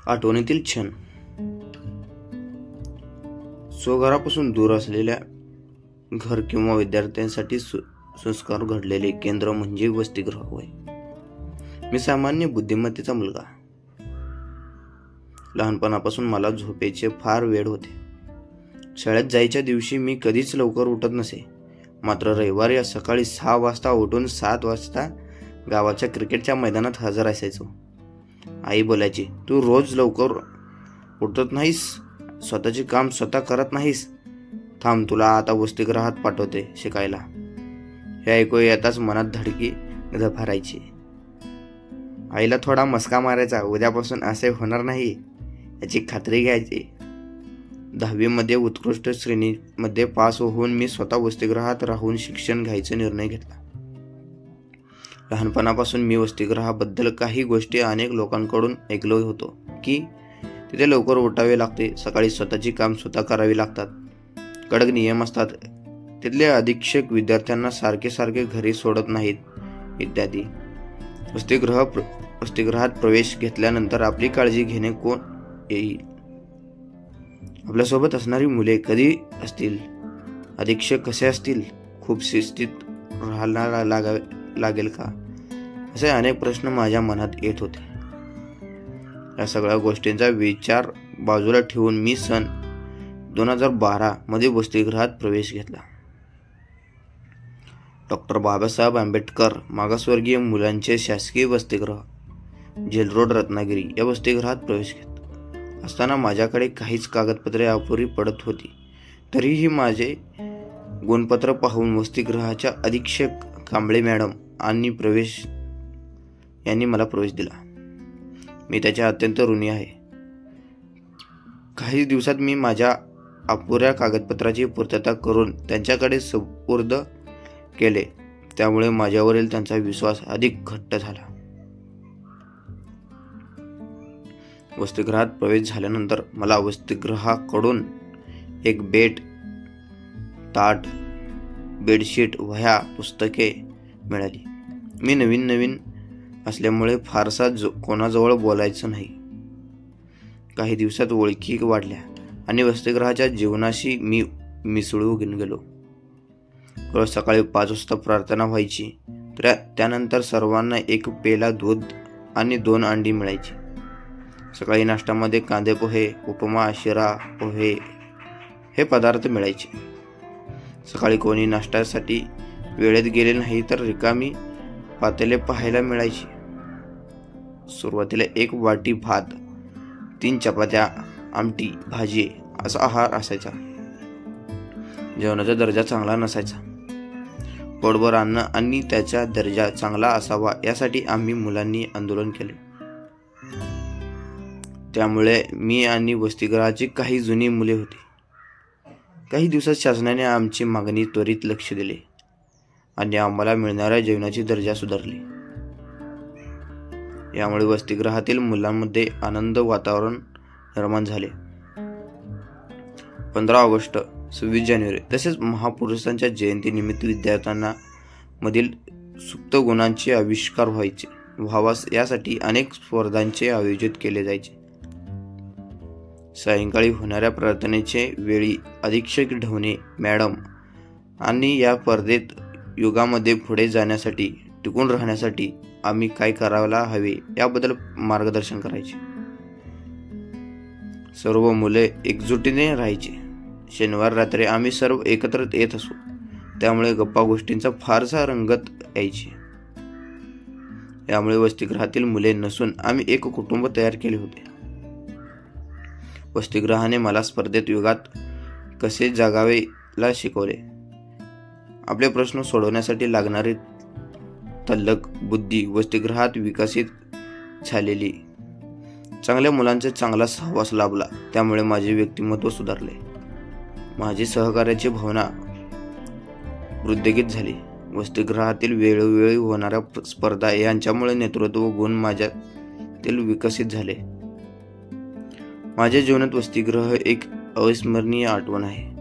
आठवणीतील क्षण. स्वघरापासून दूर असलेल्या घर किंवा विद्यार्थ्यांसाठी संस्कार घडलेले केंद्र म्हणजे वसतिगृह होय. मी सामान्य बुद्धिमत्तेचा मुलगा. लहानपणापासून मला झोपेचे फार वेळ होते. शाळेत जायच्या दिवशी मी कधीच लवकर उठत नसे. मात्र रविवारी सकाळी 6 वाजता उठून 7 वाजता गावाच्या क्रिकेटच्या मैदानात हजर असायचो. आई बोलायची, तू रोज लवकर उठत नाहीस, स्वतःचे काम स्वतः करत नाहीस. थांब, तुला आता वसतिगृहात पाठवते शिकायला. हे ऐकू येताच मनात धडकी धफारायची. आईला थोडा मस्का मारायचा, उद्यापासून असे होणार नाही याची खात्री घ्यायची. 10वी मध्ये उत्कृष्ट श्रेणीमध्ये पास होऊन मी स्वतः वसतिगृहात राहून शिक्षण घ्यायचा निर्णय घेतला. लहानपणापासून मी वसतिगृहाबद्दल काही गोष्टी अनेक लोकांकडून ऐकलो होतो की तिथे लवकर उठावे लागते, सकाळी स्वतःची काम स्वतः करावी लागतात, कडक नियम असतात, तिथले अधीक्षक विद्यार्थ्यांना सारखे घरी सोडत नाहीत इत्यादी. वसतिगृहात प्रवेश घेतल्यानंतर आपली काळजी घेणे कोण येईल? आपल्यासोबत असणारी मुले कधी असतील? अधीक्षक कसे असतील? खूप शिस्तीत राहायला लागेल का? असे अनेक प्रश्न माझ्या मनात येत होते. या सगळ्या गोष्टींचा विचार बाजूला ठेवून मी सन 2012 मध्ये वसतिगृहात प्रवेश घेतला. डॉ. बाबासाहेब आंबेडकर मागासवर्गीय मुलांचे शासकीय वसतिगृह, जेल रोड, रत्नागिरी या वसतिगृहात प्रवेश घेत असताना माझ्याकडे काहीच कागदपत्रे अपुरी पडत होती. तरीही माझे गुणपत्र पाहून वसतिगृहाच्या अधीक्षक कांबळे मॅडम यांनी मला प्रवेश दिला. मी त्याचे अत्यंत ऋणी आहे. काही दिवसात मी माझ्या अपुऱ्या कागदपत्राची पूर्तता करून त्यांच्याकडे सुपूर्द केले. त्यामुळे माझ्यावरील त्यांचा विश्वास अधिक घट्ट झाला. वसतिगृहात प्रवेश झाल्यानंतर मला वसतिगृहाकडून एक बेड, ताट, बेडशीट, वह्या, पुस्तके मिळाली. मी नवीन असल्यामुळे फारसा कोणाजवळ बोलायचं नाही. काही दिवसात ओळखी वाढल्या आणि वसतिगृहाच्या जीवनाशी मी मिसळून गेलो. रोज सकाळी 5 वाजता प्रार्थना व्हायची. त्यानंतर सर्वांना एक पेला दूध आणि 2 अंडी मिळायची. सकाळी नाश्त्यामध्ये कांदे पोहे, उपमा, शिरा, पोहे हे पदार्थ मिळायचे. सकाळी कोणी नाश्त्यासाठी वेळेत गेले नाही तर रिकामी पातेले पाहायला मिळायची. सुरुवातीला 1 वाटी भात, 3 चपात्या, आमटी, भाजी असा आहार असायचा. जेवणाचा दर्जा चांगला नसायचा. पोटभर अन्न आणि त्याचा दर्जा चांगला असावा यासाठी आम्ही मुलांनी आंदोलन केले. त्यामुळे मी आणि वसतिगृहाची काही जुनी मुले होती. काही दिवसात शासनाने आमची मागणी त्वरित लक्ष दिले आणि आम्हाला मिळणाऱ्या जेवणाची दर्जा सुधारली. यामुळे वसतिगृहातील मुलांमध्ये आनंद वातावरण निर्माण झाले. 15 ऑगस्ट, 26 जानेवारी तसेच महापुरुषांच्या जयंतीनिमित्त विद्यार्थ्यांना मधील सुप्त गुणांचे आविष्कार व्हावास यासाठी अनेक स्पर्धांचे आयोजित केले जायचे. सायंकाळी होणाऱ्या प्रार्थनेचे वेळी अधीक्षक ढवणे मॅडम आणि या स्पर्धेत युगामध्ये पुढे जाण्यासाठी, टिकून राहण्यासाठी आम्ही काय करायला हवे याबद्दल मार्गदर्शन करायचे. सर्व मुले एकजुटीने राहायचे. शनिवार रात्री आम्ही सर्व एकत्र येत असू. त्यामुळे गप्पा गोष्टींचा फारसा रंगत यायची. यामुळे वसतिगृहातील मुले नसून आम्ही एक कुटुंब तयार केले होते. वसतिगृहाने मला स्पर्धेत युगात कसे जगावेला शिकवले. आपले प्रश्न सोडवण्यासाठी लागणारी तल्लख बुद्धी वसतिगृहात विकसित झालेली. चांगल्या मुलांचा चांगला सहवास लाभला. त्यामुळे माझे व्यक्तिमत्व सुधारले. माझी सहकार्याची भावना वृद्धिंगत झाली. वसतिगृहातील वेळोवेळी होणाऱ्या स्पर्धा यांच्यामुळे नेतृत्व गुण माझ्यातील विकसित झाले. माझ्या जीवनात वसतिगृह एक अविस्मरणीय आठवण आहे.